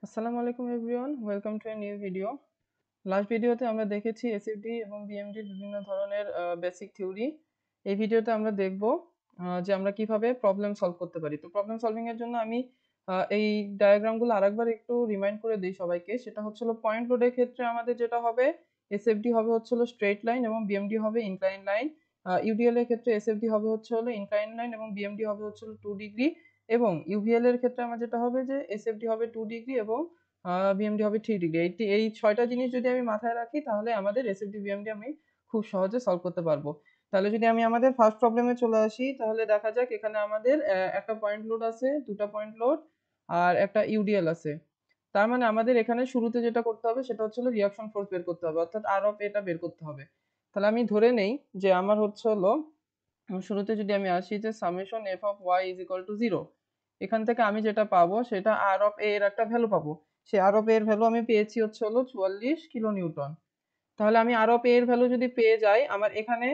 আসসালামু আলাইকুম everyone, welcome to a new video. Last ভিডিওতে আমরা দেখেছি এসএফডি এবং বিএমডির বিভিন্ন ধরনের বেসিক থিওরি। এই ভিডিওতে আমরা দেখব যে আমরা কিভাবে প্রবলেম সলভ করতে পারি। তো প্রবলেম সলভিং এর জন্য আমি এই ডায়াগ্রামগুলো আরেকবার একটু রিমাইন্ড করে দিই সবাইকে। সেটা হচ্ছিল পয়েন্ট লোডের ক্ষেত্রে আমাদের যেটা হবে, এসএফডি হবে হচ্ছিল স্ট্রেট লাইন এবং বিএমডি হবে ইনক্লাইন লাইন। ইউডিএল এর ক্ষেত্রে এসএফডি হবে হচ্ছিল ইনক্লাইন লাইন এবং বিএমডি হবে হচ্ছিল 2 ডিগ্রি। এবং ইউভিএল এর ক্ষেত্রে আমার যেটা হবে যে এসএফডি হবে 2 ডিগ্রি এবং বিএমডি হবে 3 ডিগ্রি। এই ছয়টা জিনিস যদি আমি মাথায় রাখি তাহলে আমাদের এসএফডি বিএমডি আমি খুব সহজে সলভ করতে পারবো। তাহলে যদি আমি আমাদের ফার্স্ট প্রবলেমে চলে আসি তাহলে দেখা যাক এখানে আমাদের একটা পয়েন্ট লোড আছে, দুটা পয়েন্ট লোড আর একটা ইউডিএল আছে। তার মানে আমাদের এখানে শুরুতে যেটা করতে হবে সেটা হচ্ছে রিয়াকশন ফোর্স বের করতে হবে, অর্থাৎ আর অফ এটা বের করতে হবে। তাহলে আমি ধরে নেই যে আমার হচ্ছে শুরুতে যদি আমি আসি যে summation F of Y is equal to 0, এখান থেকে আমি যেটা পাবো সেটা আর অফ এ এর একটা ভ্যালু পাবো। সেই আর অফ এ এর ভ্যালু আমি পেয়েছি হচ্ছে 44 কিলো নিউটন। তাহলে আমি আর অফ এ এর ভ্যালু যদি পেয়ে যাই, আমার এখানে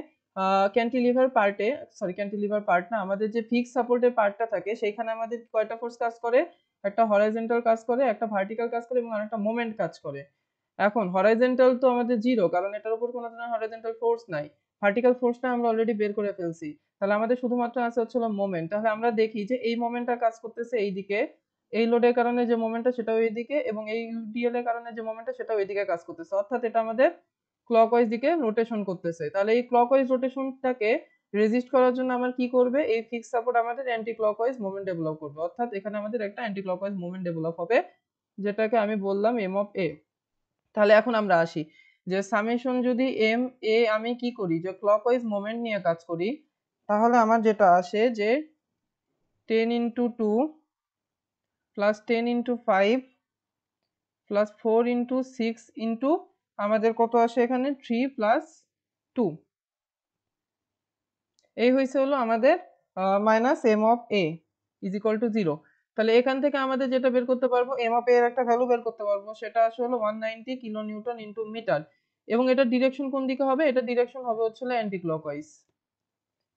ক্যান্টিলিভার পার্টে, সরি ক্যান্টিলিভার পার্ট না, আমাদের যে ফিক্স সাপোর্টের পার্টটা থাকে সেইখানে আমাদের কয়টা ফোর্স কাজ করে? একটা হরাইজন্টাল কাজ করে, একটা ভার্টিক্যাল কাজ করে এবং আরেকটা মোমেন্ট কাজ করে। এখন হরাইজন্টাল তো আমাদের জিরো, কারণ এটার উপর কোনো ধরনের হরাইজন্টাল ফোর্স নাই। ভার্টিক্যাল ফোর্সটা আমরা অলরেডি বের করে ফেলছি। তাহলে আমাদের শুধুমাত্র আছে হচ্ছে মোমেন্ট। তাহলে আমরা দেখি যে এই মোমেন্টটা কাজ করতেছে এই দিকে, এই লোডের কারণে যে মোমেন্টটা সেটাও এইদিকে, এবং এই ইউডিএল এর কারণে যে মোমেন্টটা সেটাও এইদিকে কাজ করতেছে, অর্থাৎ এটা আমাদের ক্লকওয়াইজ দিকে রোটেশন করতেছে। তাহলে এই ক্লকওয়াইজ রোটেশনটাকে রেজিস্ট করার জন্য আমার কি করবে, এই ফিক্স সাপোর্ট আমাদের অ্যান্টি ক্লকওয়াইজ মোমেন্ট ডেভেলপ করবে, অর্থাৎ এখানে আমাদের একটা অ্যান্টি ক্লকওয়াইজ মোমেন্ট ডেভেলপ হবে, যেটাকে আমি বললাম এম অফ এ। তাহলে এখন আমরা আসি যে সামেশন যদি এম এ আমি কি করি, যে ক্লকওয়াইজ মোমেন্ট নিয়ে কাজ করি, তাহলে আমার যেটা আসে যে 10 × 2 প্লাস 10 × 5 প্লাস 4 × 6 আমাদের কত আসে এখানে 3 প্লাস 2, এই হয়েছে হলো আমাদের minus M of A is equal to 0। তাহলে এখান থেকে আমাদের যেটা বের করতে পারবো, এম অফ এ এর একটা ভ্যালু বের করতে পারবো, সেটা আসলে হলো 190 কিলো নিউটন ইন্টু মিটার। এবং এটার ডিরেকশন কোন দিকে হবে? এটা ডিরেকশন হবে হচ্ছে অ্যান্টি ক্লকওয়াইজ।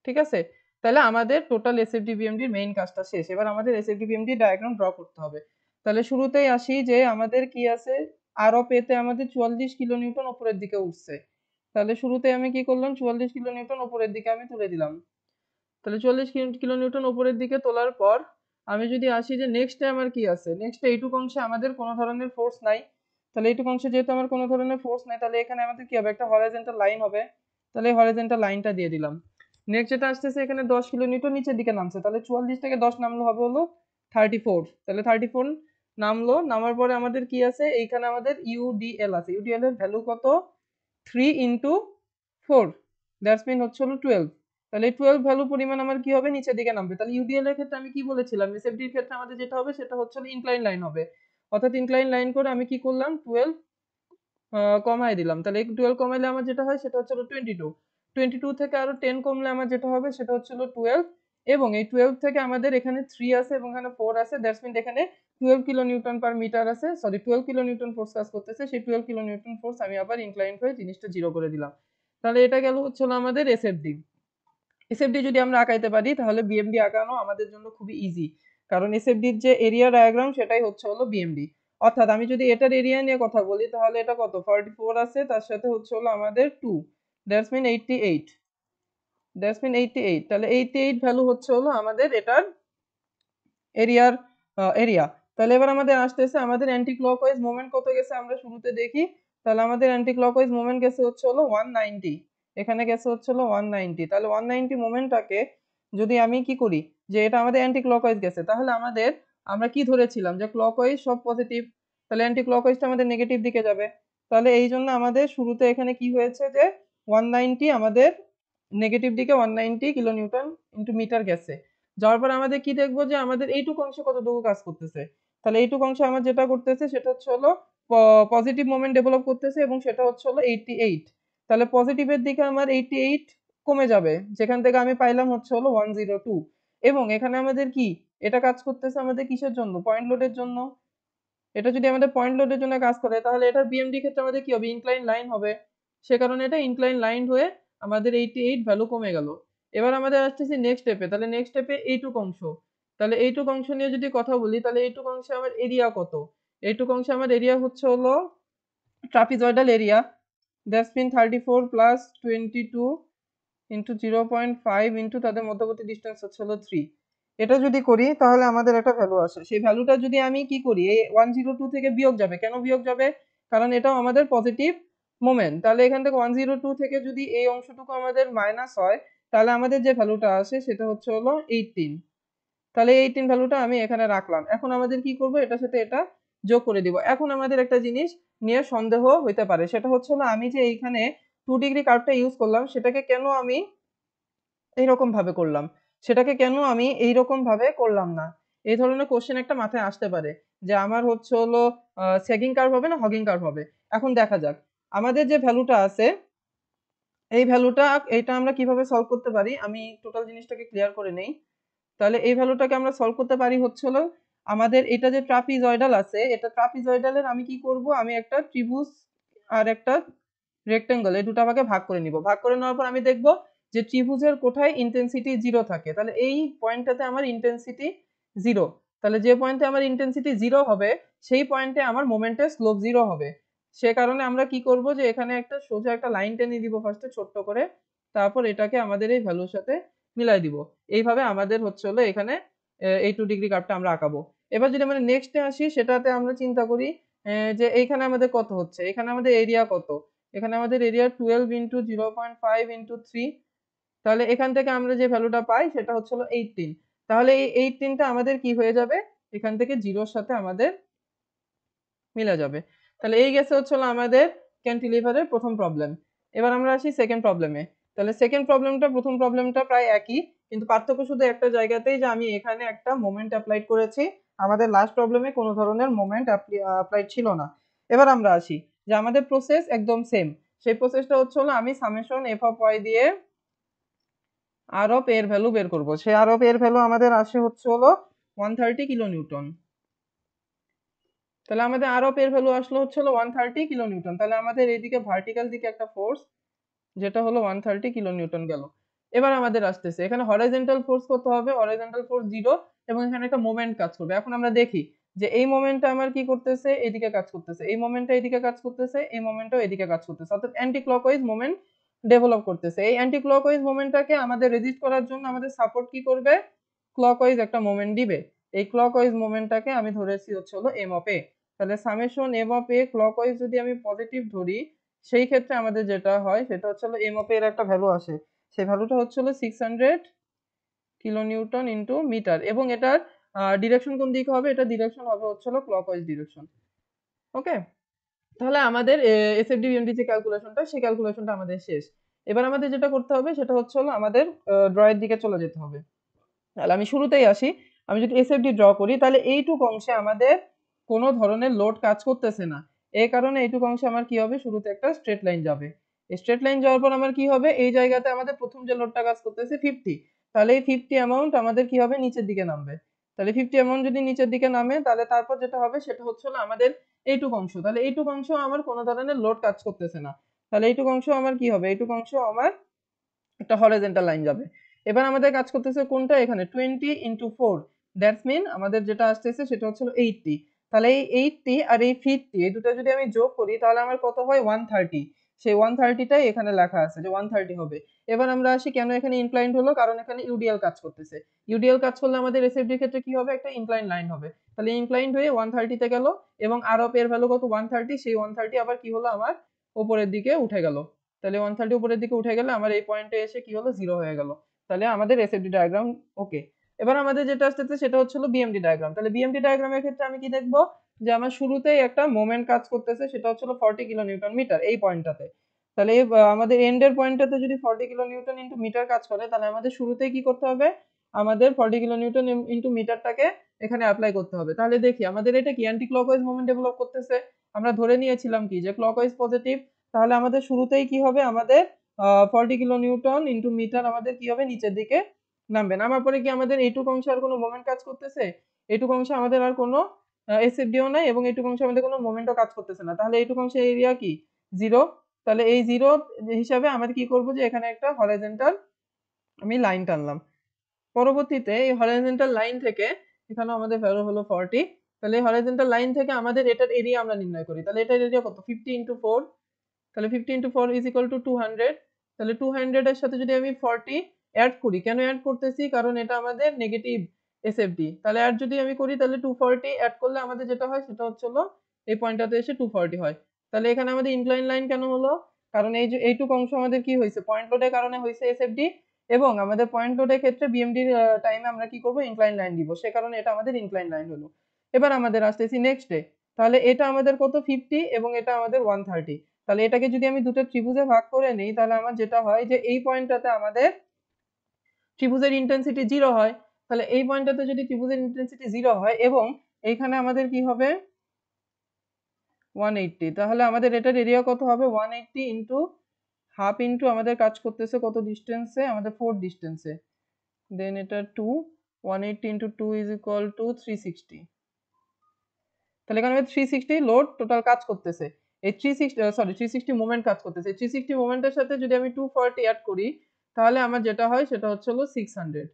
ঠিক আছে, তাহলে আমাদের টোটাল এসএফডি বিএমডির মেইন কাজটা শেষ। এবার আমাদের এসএফডি বিএমডি ডায়াগ্রাম ড্র করতে হবে। তাহলে শুরুতেই আসি যে আমাদের কি আছে, আর অফ এতে আমাদের 44 কিলো নিউটন উপরের দিকে উঠছে। তাহলে শুরুতে আমি কি করলাম, 44 কিলো নিউটন উপরের দিকে আমি তুলে দিলাম। তাহলে 44 কিলো নিউটন উপরের দিকে তোলার পর আমি যদি আসি যে নেক্সটে আমার কি আছে, নেক্সটে এইটুকু অংশে আমাদের কোনো ধরনের ফোর্স নাই। তাহলে এইটুকু অংশে যেহেতু আমার কোনো ধরনের ফোর্স নাই, তাহলে এখানে আমাদের কি হবে, একটা হরাইজন্টাল লাইন হবে। তাহলে এই হরাইজন্টাল লাইনটা দিয়ে দিলাম। নেক্সট যেটা আসতেছে, এখানে 10 কিলো নিউটন নিচের দিকে নামছে, তাহলে 44 থেকে 10 নামলো হবে হলো 34। তাহলে 34 নামলো, নামার পরে আমাদের কি আছে, এইখানে আমাদের ইউডিএল আছে। ইউডিএল এর ভ্যালু কত? 3 × 4, দ্যাটস মিন হচ্ছে হলো 12। তাহলে 12 ভ্যালু পরিমাণ আমার কি হবে, নিচের দিকে নামবে। তাহলে ইউডিএল এর ক্ষেত্রে আমি কি বলেছিলাম, এসএফডি এর ক্ষেত্রে আমাদের যেটা হবে সেটা হচ্ছে ইনক্লাইন লাইন হবে, অর্থাৎ ইনক্লাইন লাইন করে আমি কি করলাম, 12 কমাই দিলাম। তাহলে এই 12 কমাইলে আমার যেটা হয় সেটা হচ্ছে 22। 22 থেকে আরো 10 কমলে আমার যেটা হবে সেটা হচ্ছে 12। এবং এই 12 থেকে আমাদের এখানে 3 আছে এবং এখানে 4 আছে, দ্যাটস মিন এখানে 12 কিলো নিউটন পার মিটার আছে, সরি 12 কিলো নিউটন ফোর্স কাজ করতেছে। সেই 12 কিলো নিউটন ফোর্স আমি আবার ইনক্লাইন্ড হয়ে জিনিসটা জিরো করে দিলাম। তাহলে এটা গেল হচ্ছে আমাদের এসএফডি। এসএফডি যদি আমরা আঁকাইতে পারি তাহলে বিএমডি আঁকানো আমাদের জন্য খুবই ইজি, কারণ এসএফডির যে এরিয়া ডায়াগ্রাম সেটাই হচ্ছে বিএমডি। অর্থাৎ আমি যদি এটার এরিয়া নিয়ে কথা বলি তাহলে এটা কত, 44 আছে, তার সাথে হচ্ছে আমাদের 2, দ্যাটস মিন 88, দ্যাটস মিন 88। তাহলে 88 ভ্যালু হচ্ছে আমাদের এটার এরিয়ার এরিয়া। তাহলে এবার আমাদের আসতেছে আমাদের অ্যান্টি ক্লকওয়াইজ মোমেন্ট কত গেছে আমরা শুরুতে দেখি। তাহলে আমাদের অ্যান্টি ক্লকওয়াইজ মোমেন্ট গেছে হচ্ছে 190, এখানে গেছে হচ্ছে 190। তাহলে 190 মোমেন্টটাকে যদি আমি কি করি, যে এটা আমাদের অ্যান্টি ক্লকওয়াইজ গেছে, তাহলে আমাদের আমরা কি ধরেছিলাম যে ক্লকওয়াইজ সব পজিটিভ, তাহলে অ্যান্টি ক্লকওয়াইজটা আমাদের নেগেটিভ দিকে যাবে। তাহলে এই জন্য আমাদের শুরুতে এখানে কি হয়েছে যে 190 আমাদের নেগেটিভ দিকে 190 কিলো নিউটন ইন্টু মিটার গেছে। যাওয়ার পর আমাদের কি দেখবো যে আমাদের এইটুকু অংশ কতটুকু কাজ করতেছে। তাহলে এইটুকু অংশ আমার যেটা করতেছে সেটা হচ্ছে পজিটিভ মোমেন্ট ডেভেলপ করতেছে এবং সেটা হচ্ছে 88। তাহলে পজিটিভের দিকে আমার 88 কমে যাবে, যেখান থেকে আমি পাইলাম হচ্ছে 102। এবং এখানে আমাদের কি, এটা কাজ করতেছে আমাদের কিসের জন্য, পয়েন্ট লোডের জন্য। এটা যদি আমাদের পয়েন্ট লোডের জন্য কাজ করে তাহলে এটার বিএমডি ক্ষেত্রে আমাদের কি হবে, ইনক্লাইন লাইন হবে। সে কারণে এটা ইনক্লাইন লাইন হয়ে আমাদের 88 ভ্যালু কমে গেল। এবার আমাদের আসতেছি নেক্সট স্টেপে। তাহলে নেক্সট স্টেপে এইটুক অংশ, তাহলে এইটুক অংশ নিয়ে যদি কথা বলি তাহলে এইটুক অংশে আমার এরিয়া কত, এইটুকু অংশে আমার এরিয়া হচ্ছে হলো trapezoidal area, that's mean 34 plus 22 into 0.5 into তাদের মধ্যবর্তী ডিস্টেন্স হচ্ছে হলো 3। এটা যদি করি তাহলে আমাদের একটা ভ্যালু আসে। সেই ভ্যালুটা যদি আমি কি করি, এই 102 থেকে বিয়োগ যাবে। কেন বিয়োগ যাবে? কারণ এটাও আমাদের পজিটিভ মোমেন্ট। তাহলে এখান থেকে 102 থেকে যদি এই অংশটুকু আমাদের মাইনাস হয়, তাহলে আমাদের যে ভ্যালুটা আসে সেটা হচ্ছে হলো 18। তাহলে এই 18 ভ্যালুটা আমি এখানে রাখলাম। এখন আমাদের কি করব, এটার সাথে এটা যোগ করে দিব। এখন আমাদের একটা জিনিস নিয়ে সন্দেহ হইতে পারে, সেটা হচ্ছে হলো আমি যে এইখানে 2 ডিগ্রি কার্ভটা ইউজ করলাম সেটাকে কেন আমি এইরকম ভাবে করলাম, সেটাকে কেন আমি এইরকম ভাবে করলাম না। এই ধরনের কোশ্চেন একটা মাথায় আসতে পারে যে আমার হচ্ছে হলো সেগিং কার্ভ হবে না হগিং কার্ভ হবে। এখন দেখা যাক আমাদের যে ভ্যালুটা আছে এই ভ্যালুটা, এটা আমরা কিভাবে সলভ করতে পারি। আমি টোটাল জিনিসটাকে ক্লিয়ার করে নেই। তাহলে এই ভ্যালুটাকে আমরা সলভ করতে পারি হচ্ছে হলো আমাদের এটা যে ট্রাপিজয়েডাল আছে, এটা ট্রাপিজয়েডালের আমি কি করব, আমি একটা ত্রিভুজ আর একটা রেক্টেঙ্গল এই দুটো ভাগে ভাগ করে নিব। ভাগ করে নেওয়ার পর আমি দেখব যে ত্রিভুজের কোথায় ইন্টেন্সিটি 0 থাকে। তাহলে এই পয়েন্টটাতে আমার ইন্টেন্সিটি 0। তাহলে যে পয়েন্টে আমার ইন্টেন্সিটি 0 হবে সেই পয়েন্টে আমার মোমেন্টের স্লোপ 0 হবে। সে কারণে আমরা কি করব যে এখানে একটা সোজা একটা লাইন টেনে দিব ফার্স্টে ছোট্ট করে, তারপর এটাকে আমাদের এই ভ্যালুর সাথে মিলাই দিব। এইভাবে আমাদের হচ্ছে হলো এখানে এই 2 ডিগ্রি কার্ভটা আমরা আঁকাবো। এবার যদি আমরা নেক্সটে আসি, সেটাতে আমরা চিন্তা করি যে এইখানে আমাদের কত হচ্ছে, এখানে আমাদের এরিয়া কত। এখানে আমাদের এরিয়া 12 ইন্টু 0.5 ইন্টু 3। তাহলে এখান থেকে আমরা যে ভ্যালুটা পাই সেটা হচ্ছে হলো 18। তাহলে এই 18টা আমাদের কি হয়ে যাবে, এখান থেকে জিরোর সাথে আমাদের মিলে যাবে। তাহলে এই গেছে হচ্ছে হলো আমাদের ক্যান্টিলিভারের প্রথম প্রবলেম। এবার আমরা আসি সেকেন্ড প্রবলেমে। তাহলে সেকেন্ড প্রবলেমটা প্রথম প্রবলেমটা প্রায় একই, কিন্তু পার্থক্য শুধু একটা জায়গাতেই, যে আমি এখানে একটা মোমেন্ট অ্যাপ্লাইড করেছি। আমাদের লাস্ট প্রবলেমে কোনো ধরনের মোমেন্ট অ্যাপ্লাইড ছিল না। এবার আমরা আসি যে আমাদের প্রসেস একদম সেম। সেই প্রসেসটা হচ্ছে হলো আমি সামেশন এফ অফ ওয়াই দিয়ে আর অফ এর ভ্যালু বের করব। সেই আর অফ এর ভ্যালু আমাদের আসে হচ্ছে হলো 130 কিলো নিউটন। তাহলে আমাদের আর অফ এর ভ্যালু আসলো হচ্ছে হলো 130 কিলো নিউটন। তাহলে আমাদের এইদিকে ভার্টিক্যাল দিকে একটা ফোর্স যেটা হলো 130 কিলো নিউটন গেল। এবার আমাদের আসতেছে এখানে হরাইজন্টাল ফোর্স কত হবে, হরাইজন্টাল ফোর্স 0, এবং এখানে একটা মোমেন্ট কাজ করবে। এখন আমরা দেখি যে এই মোমেন্টটা আমার কি করতেছে, এইদিকে কাজ করতেছে, এই মোমেন্টটা এইদিকে কাজ করতেছে, এই মোমেন্টটাও এদিকে কাজ করতেছে, অর্থাৎ অ্যান্টি ক্লকওয়াইজ মোমেন্ট ডেভেলপ করতেছে। এই অ্যান্টি ক্লকওয়াইজ মোমেন্টটাকে আমাদের রেজিস্ট করার জন্য আমাদের সাপোর্ট কি করবে, ক্লকওয়াইজ একটা মোমেন্ট দিবে। এই ক্লকওয়াইজ মোমেন্টটাকে আমি ধরেছি হচ্ছে হলো এম অফ এ। তাহলে summation M of A clockwise যদি আমি পজিটিভ ধরি, সেই ক্ষেত্রে আমাদের যেটা হয় সেটা হচ্ছে হলো এম অফ এর একটা ভ্যালু আসে। সেই ভ্যালুটা হচ্ছে হলো 600 কিলো নিউটন ইন্টু মিটার, এবং এটার ডিরেকশন কোন দিকে হবে, এটা ডিরেকশন হবে হচ্ছে হলো ক্লকওয়াইজ ডিরেকশন। ওকে, তাহলে আমাদের এসএফডি বিএমডি যে ক্যালকুলেশনটা, সেই ক্যালকুলেশনটা আমাদের শেষ। এবার আমাদের যেটা করতে হবে সেটা হচ্ছে হলো আমাদের ড্রয়ের দিকে চলে যেতে হবে। তাহলে আমি শুরুতেই আসি। আমি যদি এসএফডি ড্র করি তাহলে এইটুকু অংশে আমাদের কোনো ধরনের লোড কাজ করতেছে না। এই কারণে এইটুকু অংশে আমার কি হবে, শুরুতে একটা স্ট্রেট লাইন যাবে। এই স্ট্রেট লাইন যাওয়ার পর আমার কি হবে, এই জায়গাতে আমাদের প্রথম যে লোডটা কাজ করতেছে 50। তাহলে এই 50 অ্যামাউন্ট আমাদের কি হবে, নিচের দিকে নামবে। তাহলে 50 অ্যামাউন্ট যদি নিচের দিকে নামে, তাহলে তারপর যেটা হবে সেটা হচ্ছে হলো আমাদের এইটুকু অংশ। তাহলে এইটুকু অংশ আমার কোনো ধরনের লোড কাজ করতেছে না। তাহলে এইটুকু অংশ আমার কি হবে, এইটুকু অংশ আমার একটা হরাইজন্টাল লাইন যাবে। এবার আমাদের কাজ করতেছে কোনটা, এখানে 20 ইন্টু 4, দ্যাটস মিন আমাদের যেটা আসতেছে সেটা হচ্ছে 80। তাহলে এই 80 আর এই 50 এই দুটো যদি আমি যোগ করি তাহলে আমার কত হয়, 130। সেই 130টাই এখানে লেখা আছে যে 130 হবে। এবার আমরা আসি কেন এখানে ইনক্লাইন্ড হলো, কারণ এখানে ইউডিএল কাজ করতেছে। ইউডিএল কাজ করলে আমাদের এসএফডির ক্ষেত্রে কি হবে, একটা ইনক্লাইন্ড লাইন হবে। তাহলে ইনক্লাইন্ড হয়ে 130 তে গেল, এবং আর অফ এর ভ্যালু কত, 130। সেই 130 আবার কি হলো, আমার উপরের দিকে উঠে গেল। তাহলে 130 উপরের দিকে উঠে গেলে আমার এই পয়েন্টে এসে কি হলো, 0 হয়ে গেল। তাহলে আমাদের এসএফডি ডায়াগ্রাম ওকে। এবার আমাদের যেটা আসতেছে সেটা হচ্ছে হলো বিএমডি ডায়াগ্রাম। তাহলে বিএমডি ডায়াগ্রামের ক্ষেত্রে আমি কি দেখবো, যে আমার শুরুতেই একটা মোমেন্ট কাজ করতেছে, সেটা হচ্ছে 40 কিলো নিউটন মিটার এই পয়েন্টটাতে। তাহলে আমাদের এন্ডের পয়েন্টটাতে যদি 40 কিলো নিউটন ইন্টু মিটার কাজ করে, তাহলে আমাদের শুরুতেই কি করতে হবে, আমাদের 40 কিলো নিউটন ইন্টু মিটারটাকে এখানে অ্যাপ্লাই করতে হবে। তাহলে দেখি আমাদের এটা কি অ্যান্টি ক্লকওয়াইজ মোমেন্ট ডেভেলপ করতেছে। আমরা ধরে নিয়েছিলাম কি, যে ক্লকওয়াইজ পজিটিভ। তাহলে আমাদের শুরুতেই কি হবে, আমাদের 40 কিলো নিউটন ইন্টু মিটার আমাদের কি হবে, নিচের দিকে নামবে। নামার পরে কি আমাদের এইটুকু অংশে আর কোনো মোমেন্ট কাজ করতেছে, এইটুকু অংশে আমাদের আর কোনো এসএফডিও নাই, এবং এইটুকু অংশে আমাদের কোনো মোমেন্টও কাজ করতেছে না। তাহলে এইটুকু অংশের এরিয়া কি, 0। তাহলে এই 0 হিসাবে আমাদের কি করব, যে এখানে একটা হরাইজন্টাল আমি লাইন টানলাম। পরবর্তীতে এই হরাইজন্টাল লাইন থেকে এখানে আমাদের ভ্যালু হলো 40। তাহলে হরাইজন্টাল লাইন থেকে আমাদের এটার এরিয়া আমরা নির্ণয় করি। তাহলে এটার এরিয়া কত? 50 × 4, তাহলে 50 × 4 ইজ ইকুয়াল টু 200। তাহলে 200 এর সাথে যদি আমি 40 অ্যাড করি, কেন অ্যাড করতেছি? কারণ এটা আমাদের নেগেটিভ এসএফডি। তাহলে অ্যাড যদি আমি করি তাহলে 240 অ্যাড করলে আমাদের যেটা হয় সেটা হচ্ছে হলো এই পয়েন্টটাতে এসে 240 হয়। তাহলে এখানে আমাদের ইনক্লাইন লাইন কেন হলো? কারণ এই যে এইটুকু অংশ আমাদের কি হয়েছে? পয়েন্ট লোডের কারণে হয়েছে এসএফডি, এবং আমাদের পয়েন্ট লোডের ক্ষেত্রে বিএমডির টাইমে আমরা কি করব? ইনক্লাইন লাইন দিব, সে কারণে এটা আমাদের ইনক্লাইন লাইন হলো। এবার আমাদের আসতেছি নেক্সটে। তাহলে এটা আমাদের কত? 50 এবং এটা আমাদের 130। তাহলে এটাকে যদি আমি দুটো ত্রিভুজে ভাগ করে নিই তাহলে আমার যেটা হয় যে এই পয়েন্টটাতে আমাদের ত্রিভুজের ইন্টেন্সিটি 0 হয়। তাহলে এই পয়েন্টটাতে যদি ত্রিভুজের ইন্টেন্সিটি 0 হয় এবং এইখানে আমাদের কি হবে? 180, তাহলে আমাদের এটার এরিয়া কত হবে? 180 ইন্টু হাফ ইন্টু আমাদের কাজ করতেছে কত ডিস্টেন্সে? আমাদের 4 ডিস্টেন্সে। দেন এটা 2, 180 ইন্টু 2 ইজ ইকুয়াল টু 360। তাহলে এখানে 360 লোড টোটাল কাজ করতেছে। এই 360 মোমেন্ট কাজ করতেছে। 360 মোমেন্টের সাথে যদি আমি 240 অ্যাড করি তাহলে আমার যেটা হয় সেটা হচ্ছে হলো 600।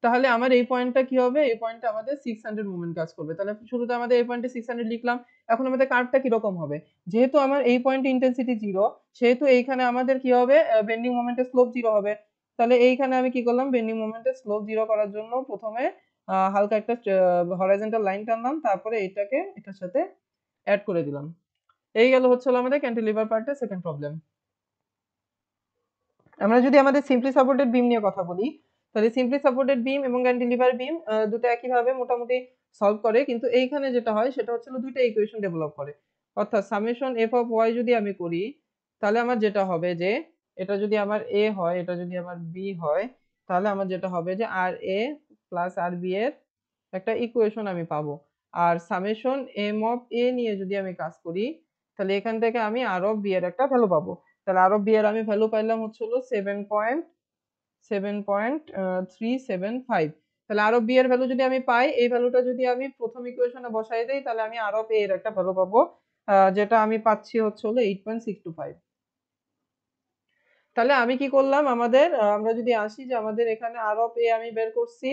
তাহলে আমার এই পয়েন্টটা কি হবে? এই পয়েন্টটা আমাদের 600 মোমেন্ট কাজ করবে। তাহলে শুরুতে আমাদের এই পয়েন্টে 600 লিখলাম। এখন আমাদের কার্ভটা কিরকম হবে? যেহেতু আমার এই পয়েন্টে ইন্টেন্সিটি 0, সেহেতু এইখানে আমাদের কি হবে? বেন্ডিং মোমেন্টের স্লোপ 0 হবে। তাহলে এইখানে আমি কি করলাম? বেন্ডিং মোমেন্টের স্লোপ 0 করার জন্য প্রথমে হালকা একটা হরাইজন্টাল লাইন টানলাম, তারপরে এটাকে এটার সাথে অ্যাড করে দিলাম। এই গেল হচ্ছে আমাদের ক্যান্টিলিভার পার্টের সেকেন্ড প্রবলেম। আমরা যদি আমাদের সিম্পলি সাপোর্টেড বিম নিয়ে কথা বলি, তাহলে সিম্পলি সাপোর্টেড বিম এবং ক্যান্টিলিভার বিম দুটো একইভাবে মোটামুটি সলভ করে, কিন্তু এইখানে যেটা হয় সেটা হচ্ছে দুইটা ইকুয়েশন ডেভেলপ করে। অর্থাৎ সামেশন এফ অফ ওয়াই যদি আমি করি তাহলে আমার যেটা হবে যে এটা যদি আমার এ হয়, এটা যদি আমার বি হয়, তাহলে আমার যেটা হবে যে আর এ প্লাস আর বি এর একটা ইকুয়েশন আমি পাবো। আর সামেশন এম অফ এ নিয়ে যদি আমি কাজ করি তাহলে এখান থেকে আমি আর অফ বি এর একটা ভ্যালু পাবো। তাহলে আর অফ বি এর আমি ভ্যালু পাইলাম হচ্ছে হলো 7.375। তাহলে আর অফ বি এর ভ্যালু যদি আমি পাই, এই ভ্যালুটা যদি আমি প্রথম ইকুয়েশনে বসাই দেই তাহলে আমি আর অফ এ এর একটা ভ্যালু পাবো, যেটা আমি পাচ্ছি হচ্ছে হলো 8.625। তাহলে আমি কি করলাম? আমাদের আমরা যদি আসি যে আমাদের এখানে আর অফ এ আমি বের করছি,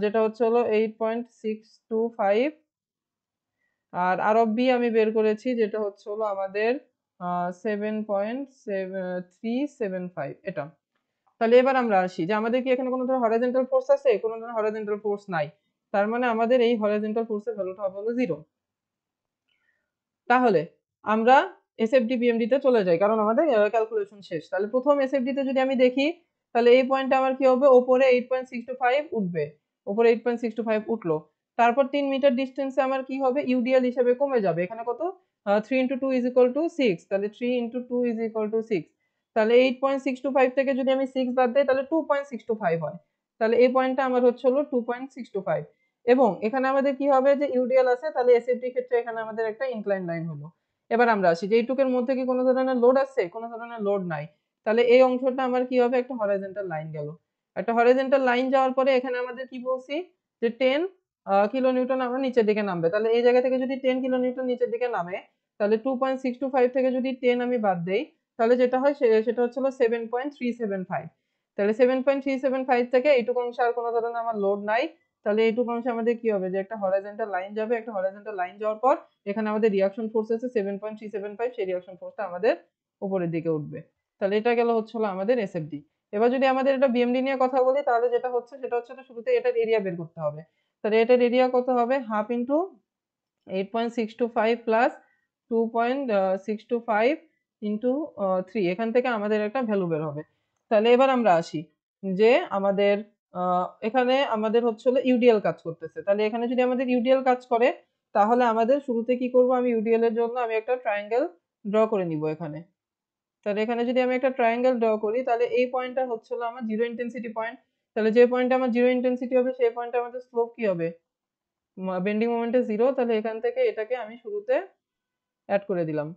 যেটা হচ্ছে হলো 8.625, আর আর অফ বি আমি বের করেছি যেটা হচ্ছে হলো আমাদের 7.375 এটা। তাহলে এবার আমরা আসি যে আমাদের কি এখানে কোনো ধরনের হরাইজন্টাল ফোর্স আছে? কোনো ধরনের হরাইজন্টাল ফোর্স নাই। তার মানে আমাদের এই হরাইজন্টাল ফোর্সের ভ্যালুটা হবে হলো 0। তাহলে আমরা এসএফডি বিএমডি তে চলে যাই, কারণ আমাদের ক্যালকুলেশন শেষ। তাহলে প্রথম এসএফডি তে যদি আমি দেখি তাহলে এই পয়েন্টে আমার কি হবে? উপরে 8.625 উঠবে, উপরে 8.625 উঠলো। তারপর 3 মিটার ডিস্টেন্সে আমার কি হবে? ইউডিএল হিসেবে কমে যাবে। এখানে কত? 3 × 2 = 6। তাহলে 3 × 2 = 6। তাহলে 8.625 থেকে যদি আমি 6 বাদ দেই তাহলে 2.625 হয়। তাহলে এই পয়েন্টটা আমার হচ্ছে হলো 2.625। এবং এখানে আমাদের কি হবে? যে ইউডিএল আছে, তাহলে এসএফডি ক্ষেত্রে এখানে আমাদের একটা ইনক্লাইন লাইন হলো। এবার আমরা আসি যে এইটুকের মধ্যে কি কোনো ধরনের লোড আছে? কোনো ধরনের লোড নাই। তাহলে এই অংশটা আমার কি হবে? একটা হরাইজন্টাল লাইন গেল। একটা হরাইজন্টাল লাইন যাওয়ার পরে এখানে আমাদের কি বলছি? যে 10 কিলোনিউটন আমরা নিচের দিকে নামবে। তাহলে এই জায়গা থেকে যদি 10 কিলোনিউটন নিচের দিকে নামে তাহলে 2.625 থেকে যদি 10 আমি বাদ দেই তাহলে যেটা হয় সেটা হচ্ছে হলো 7.375। তাহলে 7.375 থেকে এইটুকু অংশে আর কোনো ধরনের আমার লোড নাই। তাহলে এইটুকু অংশে আমাদের কি হবে? যে একটা হরাইজন্টাল লাইন যাবে। একটা হরাইজন্টাল লাইন যাওয়ার পর এখানে আমাদের রিঅ্যাকশন ফোর্স আছে 7.375, সেই রিঅ্যাকশন ফোর্সটা আমাদের উপরের দিকে উঠবে। তাহলে এটা গেল হচ্ছে হলো আমাদের এসএফডি। এবার যদি আমাদের এটা বিএমডি নিয়ে কথা বলি তাহলে যেটা হচ্ছে সেটা হচ্ছে শুরুতে এটার এরিয়া বের করতে হবে। তাহলে এটার এরিয়া কত হবে? হাফ ইন্টু 8.625 প্লাস 2.625 ইন্টু 3, এখান থেকে আমাদের একটা ভ্যালু বের হবে। তাহলে এবার আমরা আসি যে আমাদের এখানে আমাদের হচ্ছে হলো ইউডিএল কাজ করতেছে। তাহলে এখানে যদি আমাদের ইউডিএল কাজ করে তাহলে আমাদের শুরুতে কি করব? আমি ইউডিএল এর জন্য আমি একটা ট্রায়াঙ্গেল ড্র করে নিব এখানে। তাহলে এখানে যদি আমি একটা ট্রায়াঙ্গেল ড্র করি তাহলে এই পয়েন্টটা হচ্ছে হলো আমার জিরো ইন্টেন্সিটি পয়েন্ট। তাহলে যে পয়েন্টে আমার জিরো ইন্টেন্সিটি হবে সেই পয়েন্টে আমাদের স্লোপ কি হবে? বেন্ডিং মোমেন্টে 0। তাহলে এখান থেকে এটাকে আমি শুরুতে অ্যাড করে দিলাম।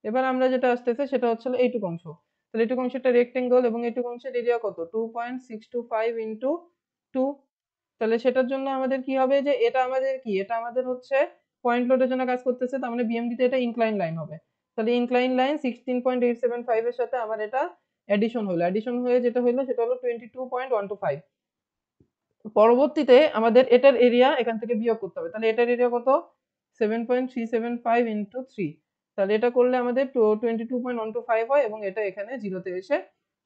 এবার আমরা যেটা আসতেছে সেটা হচ্ছে হলো এইটুকু অংশ। তাহলে এইটুকু অংশ একটা রেক্টেঙ্গল এবং এইটুকু অংশের এরিয়া কত? 2.625 ইন্টু 2। তাহলে সেটার জন্য আমাদের কি হবে? যে এটা আমাদের কি? এটা আমাদের হচ্ছে পয়েন্ট লোডের জন্য কাজ করতেছে, তার মানে বিএমডি তে এটা ইনক্লাইন লাইন হবে। তাহলে ইনক্লাইন লাইন 16.875 এর সাথে আমার এটা অ্যাডিশন হলো। অ্যাডিশন হয়ে যেটা হলো সেটা হলো 22.125। পরবর্তীতে আমাদের এটার এরিয়া এখান থেকে বিয়োগ করতে হবে। তাহলে এটার এরিয়া কত? 7.375 ইন্টু 3। তাহলে এটা করলে আমাদের 22.125 হয় এবং এটা এখানে 0 তে এসে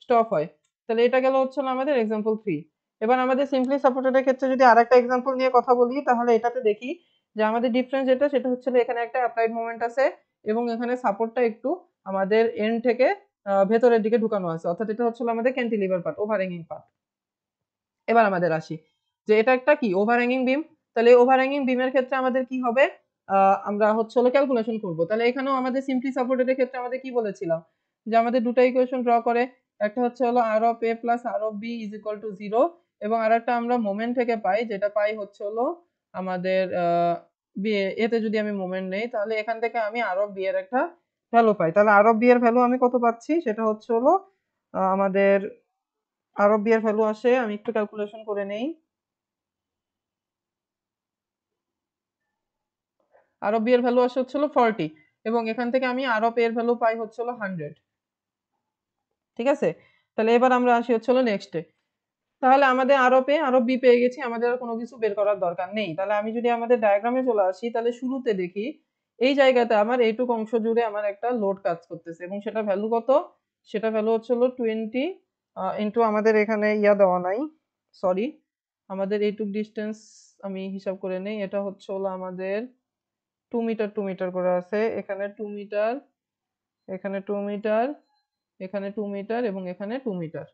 স্টপ হয়। তাহলে এটা গেল হচ্ছে আমাদের এক্সাম্পল 3। এবার আমাদের সিম্পলি সাপোর্টেড এর ক্ষেত্রে যদি আরেকটা এক্সাম্পল নিয়ে কথা বলি, তাহলে এটাতে দেখি যে আমাদের ডিফারেন্স যেটা সেটা হচ্ছে এখানে একটা অ্যাপ্লাইড মোমেন্ট আছে এবং এখানে সাপোর্টটা একটু আমাদের এন্ড থেকে ভেতরের দিকে ঢুকানো আছে, অর্থাৎ এটা হচ্ছে আমাদের ক্যান্টিলিভার পার্ট, ওভারহ্যাঙ্গিং পার্ট। এবার আমাদের আসি যে এটা একটা কি ওভারহ্যাঙ্গিং বিম। তাহলে ওভারহ্যাঙ্গিং বিমের ক্ষেত্রে আমাদের কি হবে, আমরা হচ্ছে ক্যালকুলেশন করব। তাহলে এখানেও আমাদের সিম্পলি সাপোর্টেড এর ক্ষেত্রে আমাদের কি বলেছিলাম যে আমাদের দুটো ইকুয়েশন ড্র করে, একটা হচ্ছে R of A plus R of B is equal to 0 এবং আরেকটা আমরা মোমেন্ট থেকে পাই, যেটা পাই হচ্ছে আমাদের এতে যদি আমি মোমেন্ট নেই তাহলে এখান থেকে আমি আর অফ বি এর একটা ভ্যালু পাই। তাহলে আর অফ বি এর ভ্যালু আমি কত পাচ্ছি, সেটা হচ্ছে আমাদের আর অফ বি এর ভ্যালু আসে, আমি একটু ক্যালকুলেশন করে নেই। আর অফ বি এর ভ্যালু আসে হচ্ছে 40 এবং এখান থেকে আমি আর অফ এর ভ্যালু পাই হচ্ছে 100। ঠিক আছে, তাহলে এবার আমরা আসি হচ্ছে নেক্সটে। তাহলে আমাদের আর অফ বি পেয়ে গেছি, আমাদের আর কোনো কিছু বের করার দরকার নেই। তাহলে আমি যদি আমাদের ডায়াগ্রামে চলে আসি, তাহলে শুরুতে দেখি এই জায়গাতে আমার এইটুক অংশ জুড়ে আমার একটা লোড কাজ করতেছে এবং সেটা ভ্যালু কত, সেটা ভ্যালু হচ্ছে 20 ইন্টু আমাদের এখানে দেওয়া নাই, সরি, আমাদের এইটুক ডিস্টেন্স আমি হিসাব করে নেই। এটা হচ্ছে আমাদের 2 মিটার 2 মিটার করে আছে, এখানে 2 মিটার, এখানে 2 মিটার, এখানে 2 মিটার এবং এখানে 2 মিটার।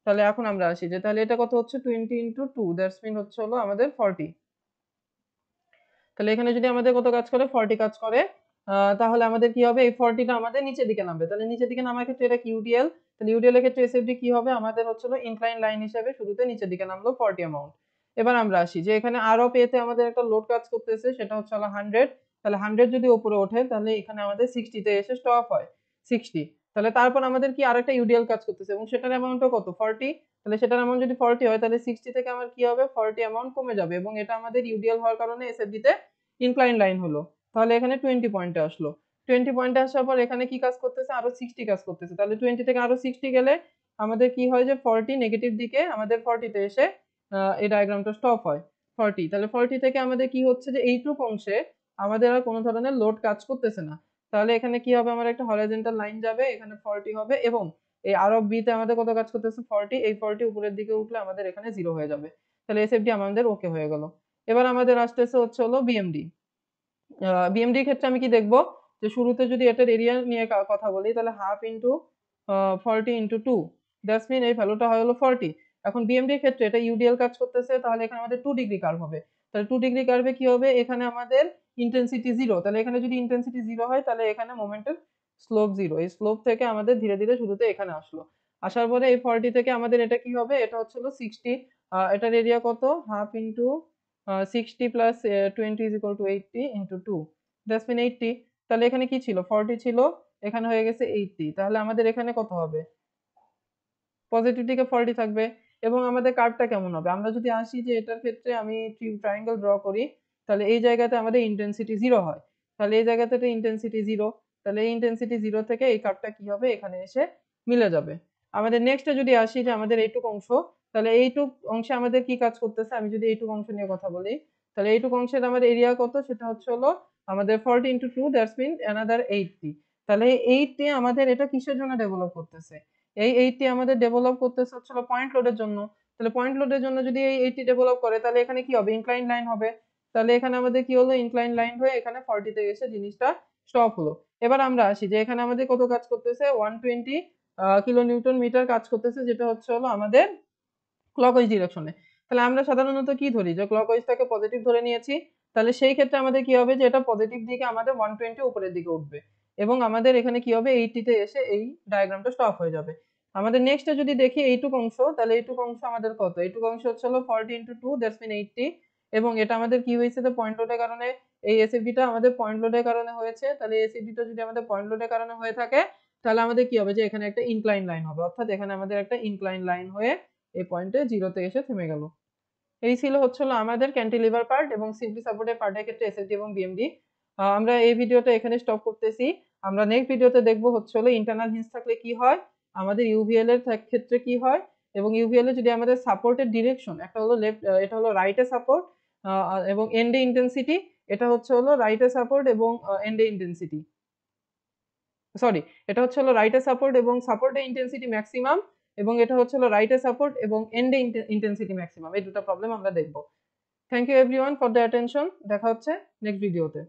তাহলে এখন আমরা আসি যে তাহলে এটা কত হচ্ছে 20 ইন্টু 2, দ্যাটস মিন হচ্ছে আমাদের 40। তাহলে এখানে যদি আমাদের কত কাজ করে, 40 কাজ করে, তাহলে আমাদের কি হবে, এই 40টা আমাদের নিচের দিকে নামবে। তাহলে নিচের দিকে নামার ক্ষেত্রে এটা কিউডিএল, তাহলে ইউডিএল এর ক্ষেত্রে এসএফডি কি হবে, আমাদের হচ্ছে ইনক্লাইন লাইন হিসেবে শুরুতে নিচের দিকে নামলো 40 অ্যামাউন্ট। এবার আমরা আসি যে এখানে আর অফ এতে আমাদের একটা লোড কাজ করতেছে, সেটা হচ্ছে 100। তাহলে 100 যদি উপরে ওঠে তাহলে এখানে আমাদের 60 তে এসে স্টপ হয়, 60। তাহলে তারপর আমাদের কি আরেকটা ইউডিএল কাজ করতেছে এবং সেটার অ্যামাউন্টটা কত, 40। তাহলে সেটার অ্যামাউন্ট যদি 40 হয় তাহলে 60 থেকে আমার কি হবে, 40 অ্যামাউন্ট কমে যাবে এবং এটা আমাদের ইউডিএল হওয়ার কারণে এসএফডি তে ইনক্লাইন লাইন হলো। তাহলে এখানে 20 পয়েন্টে আসলো, 20 পয়েন্টে আসার পর এখানে কি কাজ করতেছে, আরো 60 কাজ করতেছে। তাহলে 20 থেকে আরো 60 গেলে আমাদের কি হয় যে 40 নেগেটিভ দিকে আমাদের 40 তে এসে এই ডায়াগ্রামটা স্টপ হয় 40। তাহলে 40 থেকে আমাদের কি হচ্ছে যে এইটুক অংশে আমাদের আর কোনো ধরনের লোড কাজ করতেছে না। তাহলে এখানে কি হবে, আমার একটা হরাইজন্টাল লাইন যাবে, এখানে 40 হবে এবং এই আর অফ বি তে আমাদের কত কাজ করতেছে, 40। এই 40 উপরের দিকে উঠলে আমাদের এখানে 0 হয়ে যাবে। তাহলে এসএফডি আমাদের ওকে হয়ে গেল। এবার আমাদের আসতেছে হচ্ছে বিএমডি। বিএমডি এর ক্ষেত্রে আমি কি দেখবো, যে শুরুতে যদি এটার এরিয়া নিয়ে কথা বলি তাহলে half into 40 into 2, that's mean এই ভ্যালুটা হয় 40। এখন বিএমডি এর ক্ষেত্রে এটা ইউডিএল কাজ করতেছে, তাহলে এখানে আমাদের 2 ডিগ্রি কার্ভ হবে। তাহলে 2 ডিগ্রি কার্ভে কি হবে, এখানে আমাদের ইন্টেন্সিটি 0। তাহলে এখানে যদি ইন্টেন্সিটি 0 হয় তাহলে এখানে মোমেন্টের স্লোপ 0। এই স্লোপ থেকে আমাদের ধীরে ধীরে শুরুতে এখানে আসলো, আসার পরে এই 40 থেকে আমাদের এটা কি হবে, এটা হচ্ছে 60। এটার এরিয়া কত, half into 60 plus 20 is equal to 80 into 2, that's mean 80। তাহলে এখানে কি ছিল, 40 ছিল, এখানে হয়ে গেছে 80। তাহলে আমাদের এখানে কত হবে, পজিটিভ দিকে 40 থাকবে। এবং আমাদের কার্ভটা কেমন হবে, আমরা যদি আসি যে এটার ক্ষেত্রে আমি ট্রায়াঙ্গেল ড্র করি, তাহলে এই জায়গাতে আমাদের ইন্টেন্সিটি 0 হয়। তাহলে এই জায়গাতে ইন্টেন্সিটি 0, তাহলে এই ইন্টেন্সিটি 0 থেকে এই কার্ভটা কি হবে, এখানে এসে মিলে যাবে। আমাদের নেক্সটে যদি আসি যে আমাদের এইটুক অংশ, তাহলে এইটুক অংশে আমাদের কি কাজ করতেছে, আমি যদি এইটুক অংশ নিয়ে কথা বলি, তাহলে এইটুক অংশের আমাদের এরিয়া কত, সেটা হচ্ছে আমাদের 40 ইন্টু 2, দ্যাটস মিন অ্যানাদার 80। তাহলে এই 80 আমাদের এটা কিসের জন্য ডেভেলপ করতেছে, এই 80 আমাদের ডেভেলপ করতেছে হচ্ছে পয়েন্ট লোডের জন্য। তাহলে পয়েন্ট লোডের জন্য যদি এই 80 ডেভেলপ করে তাহলে এখানে কি হবে, ইনক্লাইন লাইন হবে। তাহলে এখানে আমাদের কি হলো, ইনক্লাইন লাইন হয়ে এখানে 40 তে এসে জিনিসটা স্টপ হলো। এবার আমরা আসি যে এখানে আমাদের কত কাজ করতেছে, 120 কিলো নিউটন মিটার কাজ করতেছে, যেটা হচ্ছে আমাদের ক্লকওয়াইজ ডিরেকশনে। তাহলে আমরা সাধারণত কি ধরি, যে ক্লকওয়াইজটাকে পজিটিভ ধরে নিয়েছি। তাহলে সেই ক্ষেত্রে আমাদের কি হবে, যে এটা পজিটিভ দিকে আমাদের 120 উপরের দিকে উঠবে এবং আমাদের এখানে কি হবে, 80 তে এসে এই ডায়াগ্রামটা স্টপ হয়ে যাবে। আমাদের নেক্সটে যদি দেখি এইটুক অংশ, তাহলে এইটুক অংশ আমাদের কত, এইটুক অংশ হচ্ছে 40 ইন্টু 2, দ্যাটস মিন 80। এবং এটা আমাদের কি হয়েছে, যে পয়েন্ট লোডের কারণে এই এসএফডিটা আমাদের পয়েন্ট লোডের কারণে হয়েছে। তাহলে এসএফডিটা যদি আমাদের পয়েন্ট লোডের কারণে হয়ে থাকে তাহলে আমাদের কি হবে, যে এখানে একটা ইনক্লাইন লাইন হবে, অর্থাৎ এখানে আমাদের একটা ইনক্লাইন লাইন হয়ে এই পয়েন্টে 0 তে এসে থেমে গেল। এই ছিল হচ্ছে আমাদের ক্যান্টিলিভার পার্ট এবং সিম্পলি সাপোর্টেড পার্টের ক্ষেত্রে এসএসডি এবং বিএমডি। আমরা এই ভিডিওটা এখানে স্টপ করতেছি। আমরা নেক্সট ভিডিওতে দেখব হচ্ছে ইন্টারনাল হিঞ্জ থাকলে কি হয়, আমাদের ইউভিএল এর ক্ষেত্রে কি হয় এবং ইউভিএল এ যদি আমাদের সাপোর্টের ডিরেকশন একটা হলো লেফট, এটা হলো রাইটে সাপোর্ট এবং এন্ডে ইন্টেন্সিটি, এটা হচ্ছে হলো রাইটে সাপোর্ট এবং এন্ডে ইন্টেন্সিটি, সরি, এটা হচ্ছে হলো রাইটে সাপোর্ট এবং সাপোর্টে ইন্টেন্সিটি ম্যাক্সিমাম, এবং এটা হচ্ছে হলো রাইটে সাপোর্ট এবং এন্ডে ইন্টেন্সিটি ম্যাক্সিমাম। এই দুটো প্রবলেম আমরা দেখব। Thank you everyone for the attention. দেখা হচ্ছে নেক্সট ভিডিওতে।